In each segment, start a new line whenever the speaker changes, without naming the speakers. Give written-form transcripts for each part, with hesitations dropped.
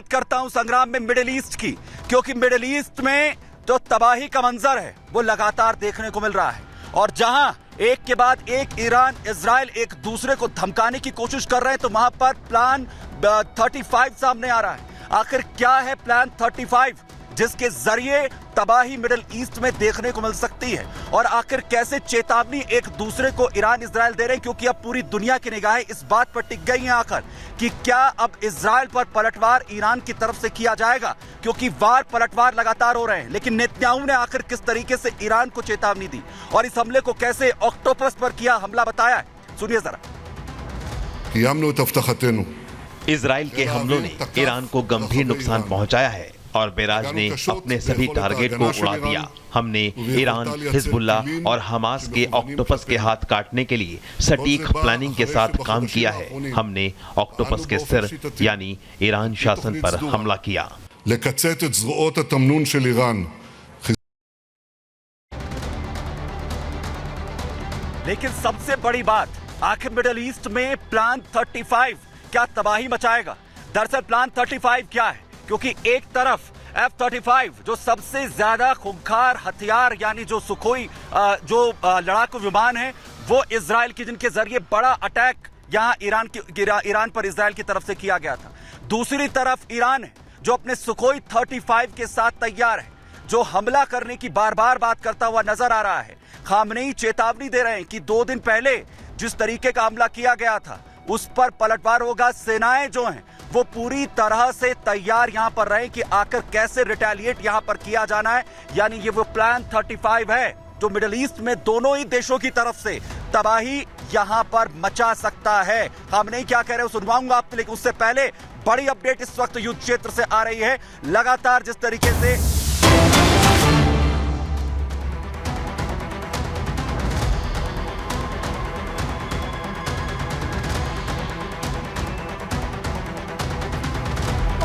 बात करता हूं संग्राम में मिडिल ईस्ट की, क्योंकि मिडिल ईस्ट में जो तबाही का मंजर है वो लगातार देखने को मिल रहा है और जहां एक के बाद एक ईरान इजराइल एक दूसरे को धमकाने की कोशिश कर रहे हैं, तो वहां पर प्लान 35 सामने आ रहा है। आखिर क्या है प्लान 35 जिसके जरिए तबाही मिडिल ईस्ट में देखने को मिल सकती है, और आखिर कैसे चेतावनी एक दूसरे को ईरान इजराइल दे रहे हैं, क्योंकि अब पूरी दुनिया की निगाहें इस बात पर टिक गई हैं आखिर कि क्या अब इजराइल पर पलटवार ईरान की तरफ से किया जाएगा, क्योंकि वार पलटवार लगातार हो रहे हैं। लेकिन नेतन्याहू ने आखिर किस तरीके से ईरान को चेतावनी दी और इस हमले को कैसे ऑक्टोपस पर किया हमला बताया है, सुनिए जरा।
इजराइल के हमलों ने ईरान को गंभीर नुकसान पहुंचाया है और बेराज ने अपने सभी टारगेट को उड़ा दिया। हमने ईरान, हिजबुल्लाह और हमास के ऑक्टोपस के हाथ काटने के लिए सटीक प्लानिंग के साथ काम किया है। हमने ऑक्टोपस के सिर यानी ईरान शासन पर हमला किया।
लेकिन सबसे बड़ी बात, आखिर मिडिल ईस्ट में प्लान 35 क्या तबाही मचाएगा? दरअसल प्लान 35 क्या है, क्योंकि एक तरफ F-35 जो सबसे ज्यादा खूंखार हथियार यानी जो सुखोई जो लड़ाकू विमान है वो इजराइल की, जिनके जरिए बड़ा अटैक यहां ईरान पर इजराइल की तरफ से किया गया था। दूसरी तरफ ईरान है जो अपने सुखोई 35 के साथ तैयार है, जो हमला करने की बार बार बात करता हुआ नजर आ रहा है। खामनेई चेतावनी दे रहे हैं कि 2 दिन पहले जिस तरीके का हमला किया गया था उस पर पलटवार होगा। सेनाएं जो हैं वो पूरी तरह से तैयार यहां पर रहे कि आकर कैसे रिटेलिएट यहां पर किया जाना है। यानी ये वो प्लान 35 है जो मिडिल ईस्ट में दोनों ही देशों की तरफ से तबाही यहां पर मचा सकता है। हम नहीं क्या कह रहे हो सुनवाऊंगा आपको, लेकिन उससे पहले बड़ी अपडेट इस वक्त युद्ध क्षेत्र से आ रही है। लगातार जिस तरीके से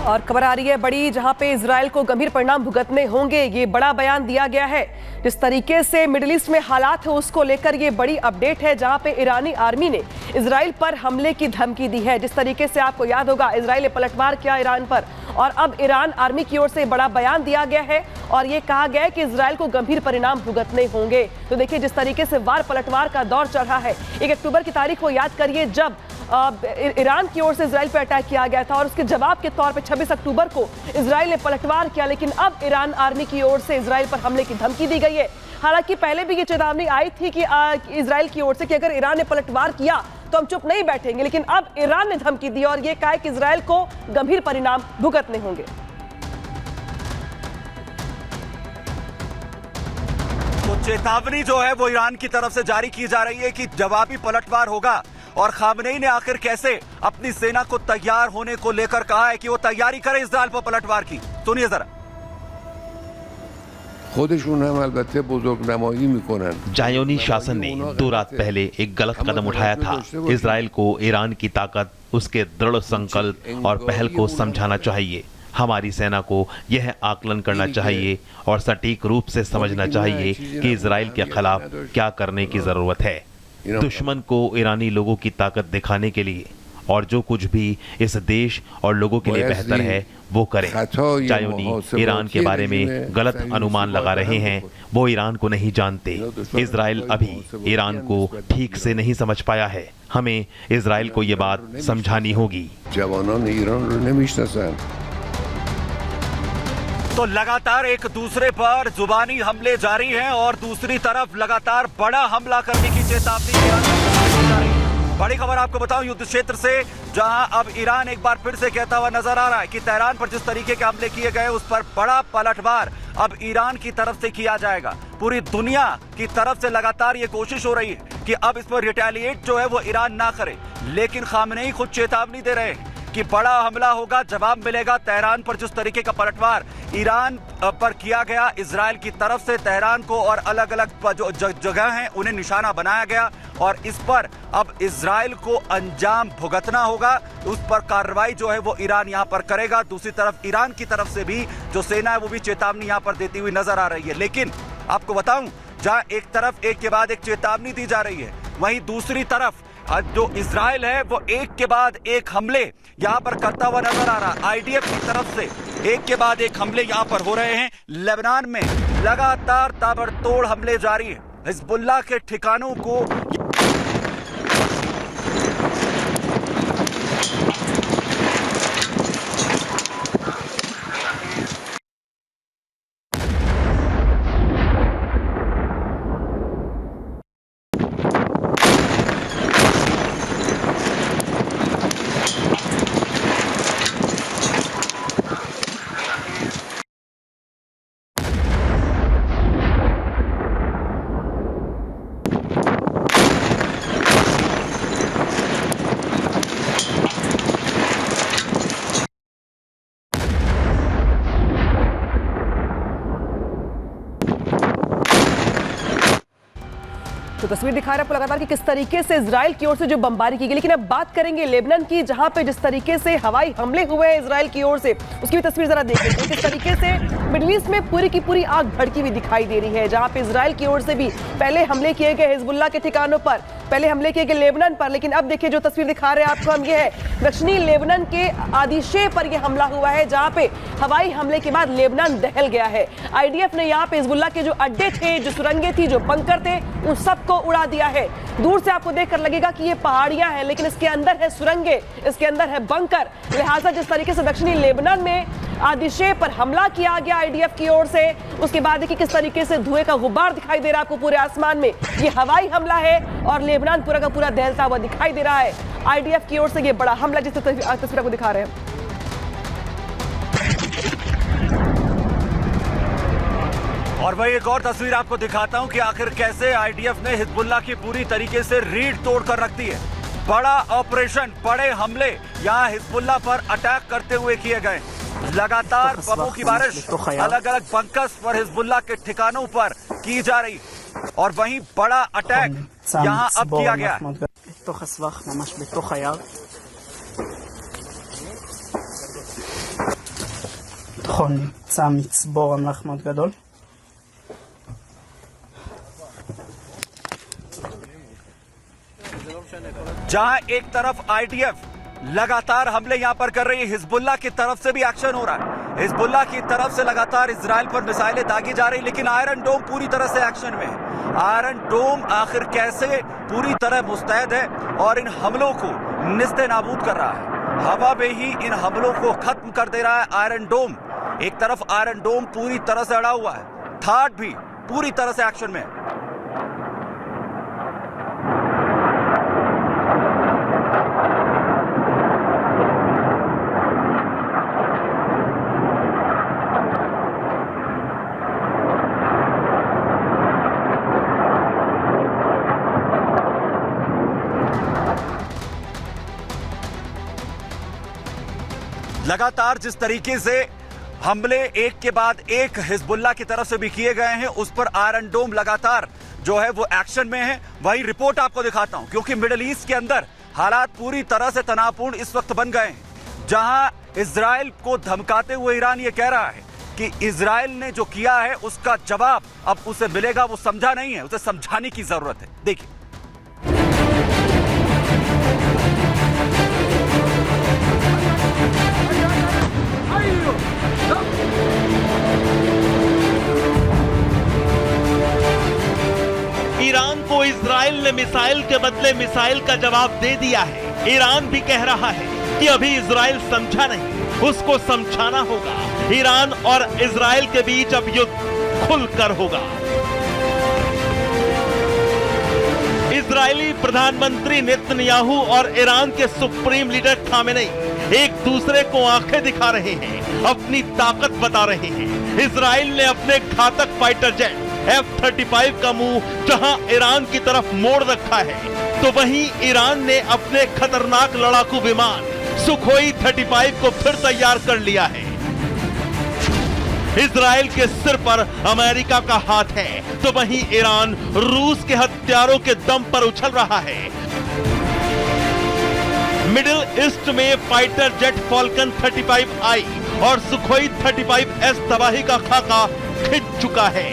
और खबर आ रही है बड़ी, जहां पे इजराइल को गंभीर परिणाम भुगतने होंगे, ये बड़ा बयान दिया गया है। जिस तरीके से मिडिल ईस्ट में हालात है उसको लेकर ये बड़ी अपडेट है, जहां पे ईरानी आर्मी ने इजराइल पर हमले की धमकी दी है। जिस तरीके से आपको याद होगा इजराइल ने पलटवार किया ईरान पर, और अब ईरान आर्मी की ओर से बड़ा बयान दिया गया है और ये कहा गया है कि इजराइल को गंभीर परिणाम भुगतने होंगे। तो देखिए जिस तरीके से वार पलटवार का दौर चल रहा है। 1 अक्टूबर की तारीख को याद करिए जब ईरान की ओर से इजराइल पर अटैक किया गया था और उसके जवाब के तौर पे 26 अक्टूबर को इजराइल ने पलटवार किया। लेकिन अब ईरान आर्मी की ओर से इजराइल पर हमले की धमकी दी गई है। हालांकि पहले भी ये चेतावनी आई थी कि इजराइल की ओर से कि अगर ईरान ने पलटवार किया तो हम चुप नहीं बैठेंगे, लेकिन अब ईरान ने धमकी दी और ये कहा कि इजराइल को गंभीर परिणाम भुगतने होंगे।
तो चेतावनी जो है वो ईरान की तरफ से जारी की जा रही है कि जवाबी पलटवार होगा, और खामनेई ने आखिर कैसे अपनी सेना को तैयार होने को लेकर कहा है कि वो तैयारी करे इजराइल पर पलटवार की। सुनिए जरा।
जायोनी शासन ने 2 रात पहले एक गलत कदम उठाया था। इजराइल को ईरान की ताकत, उसके दृढ़ संकल्प और पहल को समझाना चाहिए। हमारी सेना को यह आकलन करना चाहिए और सटीक रूप से समझना चाहिए कि इजराइल के खिलाफ क्या करने की जरूरत है। दुश्मन को ईरानी लोगों की ताकत दिखाने के लिए और जो कुछ भी इस देश और लोगों के लिए बेहतर है वो करें। जायोनी ईरान के बारे में गलत अनुमान लगा रहे हैं, वो ईरान को नहीं जानते। इजराइल अभी ईरान को ठीक से नहीं समझ पाया है। हमें इजराइल को ये बात समझानी होगी।
तो लगातार एक दूसरे पर जुबानी हमले जारी हैं और दूसरी तरफ लगातार बड़ा हमला करने की चेतावनी जारी है। बड़ी खबर आपको बताऊं युद्ध क्षेत्र से, जहां अब ईरान एक बार फिर से कहता हुआ नजर आ रहा है कि तेहरान पर जिस तरीके के हमले किए गए उस पर बड़ा पलटवार अब ईरान की तरफ से किया जाएगा। पूरी दुनिया की तरफ से लगातार ये कोशिश हो रही है कि अब इस पर रिटेलिएट जो है वो ईरान ना करे, लेकिन खामनेई खुद चेतावनी दे रहे हैं कि बड़ा हमला होगा, जवाब मिलेगा। तेहरान पर जिस तरीके का पलटवार ईरान पर किया गया इजराइल की तरफ से, तेहरान को और अलग अलग जो जगह हैं उन्हें निशाना बनाया गया और इस पर अब इजराइल को अंजाम भुगतना होगा। उस पर कार्रवाई जो है वो ईरान यहां पर करेगा। दूसरी तरफ ईरान की तरफ से भी जो सेना है वो भी चेतावनी यहां पर देती हुई नजर आ रही है। लेकिन आपको बताऊं, जहां एक तरफ एक के बाद एक चेतावनी दी जा रही है, वहीं दूसरी तरफ जो इजराइल है वो एक के बाद एक हमले यहाँ पर करता हुआ नजर आ रहा है। आईडीएफ की तरफ से एक के बाद एक हमले यहाँ पर हो रहे हैं। लेबनान में लगातार ताबड़तोड़ हमले जारी है। हिजबुल्लाह के ठिकानों को
तो तस्वीर दिखा रहे हैं आपको लगातार कि किस तरीके से इजराइल की ओर से जो बमबारी की गई। लेकिन अब बात करेंगे लेबनान की, जहां पे जिस तरीके से हवाई हमले हुए हैं इजराइल की ओर से, उसकी भी तस्वीर जरा देख लेते हैं। किस तरीके से मिडल ईस्ट में पूरी की पूरी आग भड़की हुई दिखाई दे रही है, जहां पे इजराइल की ओर से भी पहले हमले किए गए हिजबुल्लाह के ठिकानों पर, पहले हमले किए गए लेबनान पर। लेकिन अब देखिए जो तस्वीर दिखा रहे हैं आपको हम, ये है दक्षिणी लेबनान के आदिशे पर यह हमला हुआ है, जहां पे हवाई हमले के बाद लेबनान दहल गया है। आईडीएफ ने यहाँ पे हिजबुल्लाह के जो अड्डे थे, जो सुरंगें थी, जो बंकर थे, उन सबको उड़ा दिया है। दूर से आपको देखकर लगेगा कि ये पहाड़ियां हैं, लेकिन इसके अंदर है सुरंगे, इसके अंदर है बंकर। लिहाजा जिस तरीके से दक्षिणी लेबनान में आदिशे पर हमला किया गया आईडीएफ की ओर से, उसके बाद देखिए किस तरीके से धुएं का गुब्बार दिखाई दे रहा है आपको पूरे आसमान में। ये हवाई हमला है और लेबनान पूरा का पूरा दहलता हुआ दिखाई दे रहा है। आईडीएफ की ओर से ये बड़ा हमला, जिस तस्वीर को दिखा रहे हैं।
और वही एक और तस्वीर आपको दिखाता हूं कि आखिर कैसे आईडीएफ ने हिजबुल्लाह की पूरी तरीके से रीढ़ तोड़ कर रख दी है। बड़ा ऑपरेशन, बड़े हमले यहां हिजबुल्लाह पर अटैक करते हुए किए गए। लगातार बमों की बारिश अलग अलग बंकर्स पर हिजबुल्लाह के ठिकानों पर की जा रही, और वहीं बड़ा अटैक यहां अब किया गया है। जहां एक तरफ आईडीएफ लगातार हमले यहां पर कर रही है, हिजबुल्लाह की तरफ से भी एक्शन हो रहा है। हिजबुल्लाह की तरफ से लगातार इजराइल पर मिसाइलें दागी जा रही, लेकिन आयरन डोम पूरी तरह से एक्शन में है। आयरन डोम आखिर कैसे पूरी तरह मुस्तैद है और इन हमलों को निस्ते नाबूद कर रहा है। हवा में ही इन हमलों को खत्म कर दे रहा है आयरन डोम। एक तरफ आयरन डोम पूरी तरह से अड़ा हुआ है, थाट भी पूरी तरह से एक्शन में है। लगातार जिस तरीके से हमले एक के बाद एक हिजबुल्लाह की तरफ से भी किए गए हैं, उस पर आयरन डोम लगातार जो है वो एक्शन में है। वही रिपोर्ट आपको दिखाता हूं, क्योंकि मिडिल ईस्ट के अंदर हालात पूरी तरह से तनावपूर्ण इस वक्त बन गए हैं, जहां इजराइल को धमकाते हुए ईरान ये कह रहा है कि इजराइल ने जो किया है उसका जवाब अब उसे मिलेगा। वो समझा नहीं है, उसे समझाने की जरूरत है। देखिए
ईरान को इजराइल ने मिसाइल के बदले मिसाइल का जवाब दे दिया है। ईरान भी कह रहा है कि अभी इजराइल समझा नहीं, उसको समझाना होगा। ईरान और इजराइल के बीच अब युद्ध खुलकर होगा। इजरायली प्रधानमंत्री नेतन्याहू और ईरान के सुप्रीम लीडर खामेनेई एक दूसरे को आंखें दिखा रहे हैं, अपनी ताकत बता रहे हैं। इजराइल ने अपने घातक फाइटर जेट F-35 का मुंह जहां ईरान की तरफ मोड़ रखा है, तो वहीं ईरान ने अपने खतरनाक लड़ाकू विमान सुखोई 35 को फिर तैयार कर लिया है। इजराइल के सिर पर अमेरिका का हाथ है, तो वहीं ईरान रूस के हथियारों के दम पर उछल रहा है। मिडिल ईस्ट में फाइटर जेट फॉल्कन 35I और सुखोई 35S तबाही का खाका खिंच चुका है।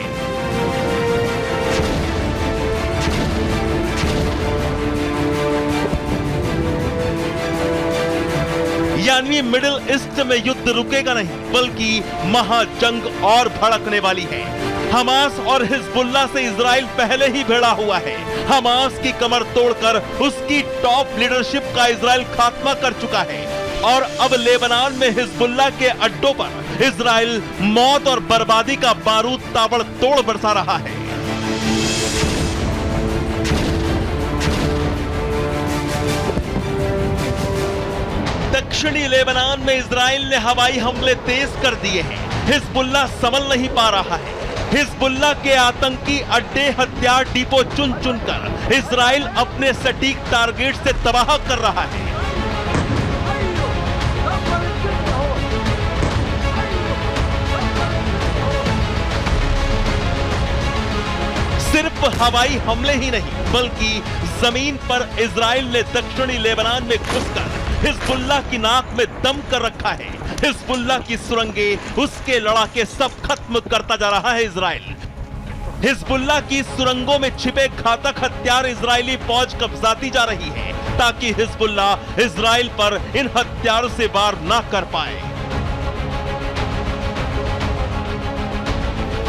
यानी मिडिल ईस्ट में युद्ध रुकेगा नहीं, बल्कि महाजंग और भड़कने वाली है। हमास और हिजबुल्लाह से इजराइल पहले ही भिड़ा हुआ है। हमास की कमर तोड़कर उसकी टॉप लीडरशिप का इजराइल खात्मा कर चुका है और अब लेबनान में हिजबुल्लाह के अड्डों पर इजराइल मौत और बर्बादी का बारूद ताबड़तोड़ बरसा रहा है। दक्षिणी लेबनान में इजराइल ने हवाई हमले तेज कर दिए हैं। हिजबुल्लाह संभल नहीं पा रहा है। हिजबुल्लाह के आतंकी अड्डे, हथियार डिपो चुन चुनकर इजराइल अपने सटीक टारगेट से तबाह कर रहा है। सिर्फ हवाई हमले ही नहीं, बल्कि जमीन पर इजराइल ने दक्षिणी लेबनान में घुसकर हिजबुल्लाह की नाक में दम कर रखा है। हिजबुल्लाह की सुरंगें, उसके लड़ाके सब खत्म करता जा रहा है इजराइल। हिजबुल्लाह की सुरंगों में छिपे घातक हथियार इजरायली फौज कब्जाती जा रही है, ताकि हिजबुल्लाह इजराइल पर इन हथियारों से वार ना कर पाए।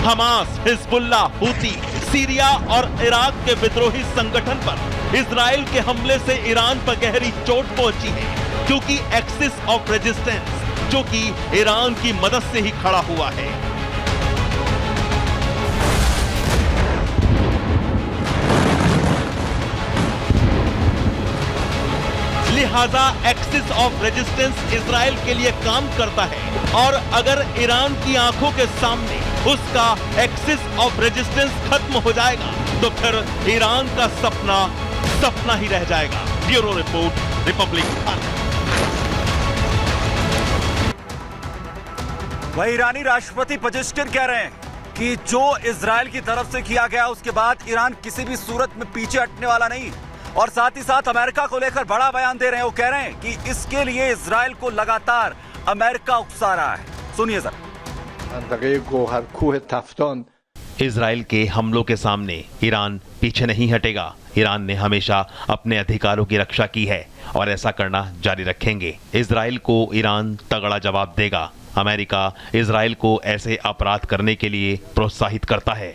हमास, हिजबुल्लाह, हूती, सीरिया और इराक के विद्रोही संगठन पर इजराइल के हमले से ईरान पर गहरी चोट पहुंची है, क्योंकि एक्सिस ऑफ रेजिस्टेंस, जो कि ईरान की मदद से ही खड़ा हुआ है। लिहाजा एक्सिस ऑफ रेजिस्टेंस इजराइल के लिए काम करता है, और अगर ईरान की आंखों के सामने उसका एक्सिस ऑफ रेजिस्टेंस खत्म हो जाएगा, तो फिर ईरान का सपना सपना ही रह जाएगा। Bureau report, Republic Bharat.
वही ईरानी राष्ट्रपति पजेश्किन कह रहे हैं कि जो इजराइल की तरफ से किया गया, उसके बाद ईरान किसी भी सूरत में पीछे हटने वाला नहीं। और साथ ही साथ अमेरिका को लेकर बड़ा बयान दे रहे हैं। वो कह रहे हैं कि इसके लिए इजराइल को लगातार अमेरिका उकसा रहा है। सुनिए जरा।
इजराइल के हमलों के सामने ईरान पीछे नहीं हटेगा। ईरान ने हमेशा अपने अधिकारों की रक्षा की है और ऐसा करना जारी रखेंगे। इजराइल को ईरान तगड़ा जवाब देगा। अमेरिका इजराइल को ऐसे अपराध करने के लिए प्रोत्साहित करता है।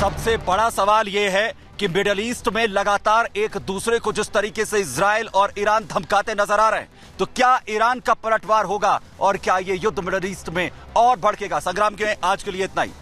सबसे बड़ा सवाल यह है कि मिडिल ईस्ट में लगातार एक दूसरे को जिस तरीके से इजराइल और ईरान धमकाते नजर आ रहे हैं, तो क्या ईरान का पलटवार होगा और क्या ये युद्ध मिडिल ईस्ट में और भड़केगा? संग्राम के आज के लिए इतना ही।